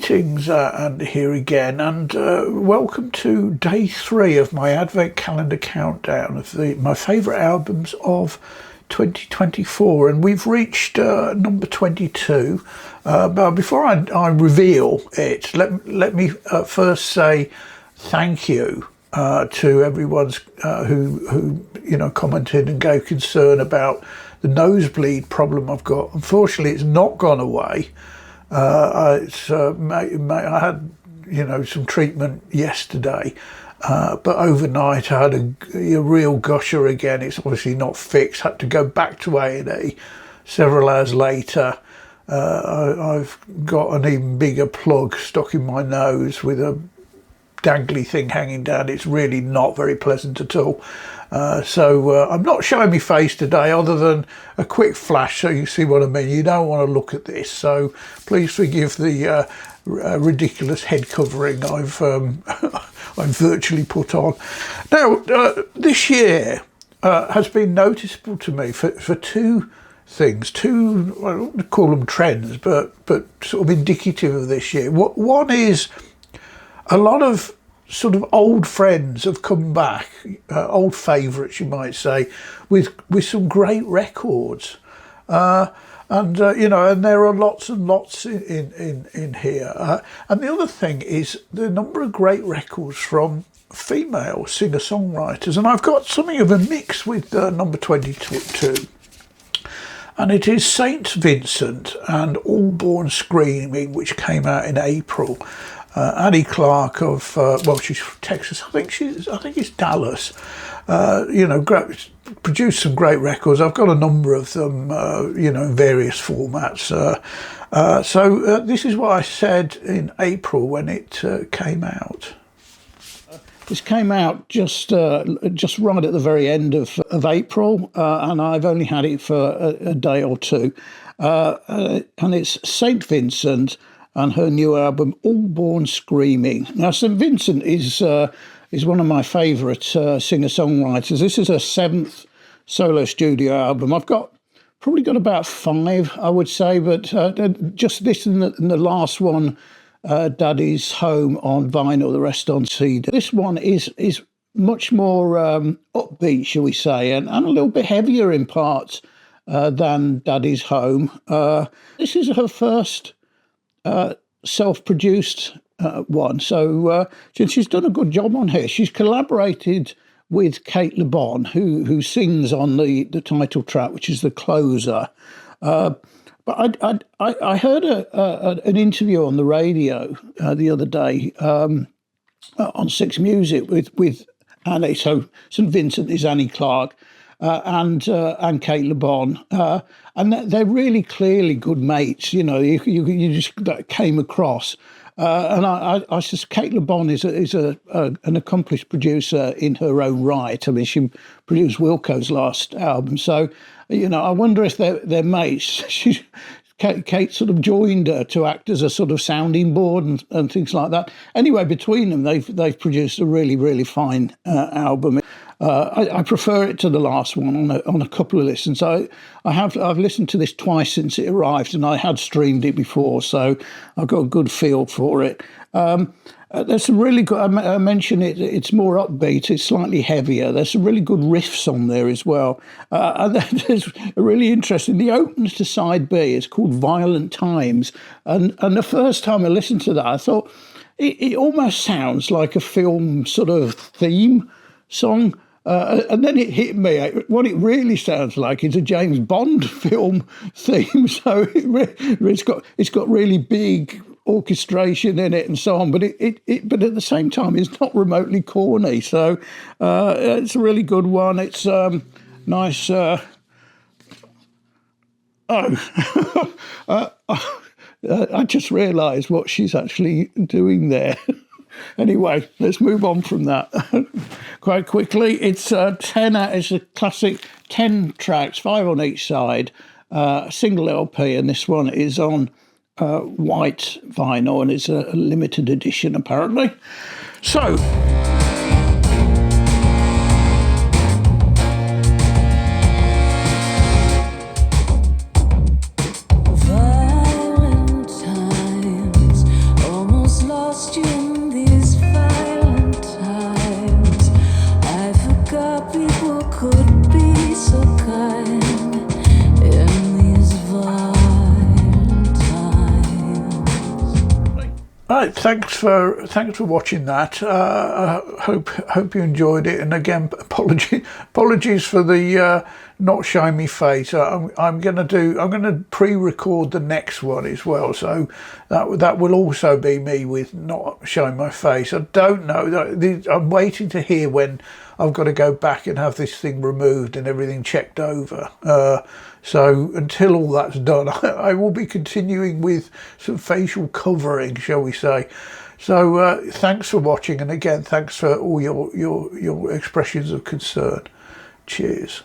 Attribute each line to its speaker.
Speaker 1: Greetings and here again, and welcome to day 3 of my Advent calendar countdown of my favourite albums of 2024, and we've reached number 22. But before I reveal it, let me first say thank you to everyone who commented and gave concern about the nosebleed problem I've got. Unfortunately, it's not gone away. I had some treatment yesterday, but overnight I had a real gusher again. It's obviously not fixed. Had to go back to A&E several hours later. I've got an even bigger plug stuck in my nose with a dangly thing hanging down. It's really not very pleasant at all. So I'm not showing my face today other than a quick flash so you see what I mean. You don't want to look at this, so please forgive the ridiculous head covering I've virtually put on. Now, this year has been noticeable to me for two things, I don't want to call them trends, but sort of indicative of this year. One is a lot of sort of old friends have come back, old favourites you might say, with some great records, and there are lots and lots in here. And the other thing is the number of great records from female singer-songwriters, and I've got something of a mix with number 22. And it is Saint Vincent and All Born Screaming, which came out in April. Annie Clark of she's from Texas. I think it's Dallas. Produced some great records. I've got a number of them, in various formats. So this is what I said in April when it came out. This came out just right at the very end of April, and I've only had it for a day or two. And it's Saint Vincent and her new album, All Born Screaming. Now, St. Vincent is one of my favourite singer-songwriters. This is her 7th solo studio album. I've probably got about 5, I would say, but just this and the last one, Daddy's Home, on vinyl, the rest on CD. This one is much more upbeat, shall we say, and a little bit heavier in parts than Daddy's Home. This is her first self-produced one, so she's done a good job on here. She's collaborated with Kate Le Bon, who sings on the title track, which is the closer. But I heard an interview on the radio the other day on Six Music with Annie. So St. Vincent is Annie Clark. And Kate Le Bon, and they're really clearly good mates. You just came across, and I just Kate Le Bon is an accomplished producer in her own right. I mean, she produced Wilco's last album, so I wonder if they're mates. Kate sort of joined her to act as a sort of sounding board and things like that. Anyway, between them, they've produced a really, really fine album. I prefer it to the last one on a couple of listens. I've listened to this twice since it arrived, and I had streamed it before, so I've got a good feel for it. There's some really good. I mentioned it. It's more upbeat. It's slightly heavier. There's some really good riffs on there as well. And there's a really interesting. The opens to side B is called Violent Times, and the first time I listened to that, I thought it almost sounds like a film sort of theme song. And then it hit me. What it really sounds like is a James Bond film theme. So it's got really big orchestration in it and so on. But but at the same time, it's not remotely corny. So it's a really good one. It's nice. I just realised what she's actually doing there. Anyway, let's move on from that quite quickly. It's it's a classic 10 tracks, 5 on each side, single LP, and this one is on white vinyl, and it's a limited edition apparently. So
Speaker 2: Valentine's, all
Speaker 1: Right, thanks for watching that. Hope you enjoyed it. And again, apologies for the not showing me face. I'm gonna pre-record the next one as well, so that will also be me with not showing my face. I don't know. I'm waiting to hear when I've got to go back and have this thing removed and everything checked over. So until all that's done, I will be continuing with some facial covering, shall we say. So thanks for watching, and again, thanks for all your expressions of concern. Cheers.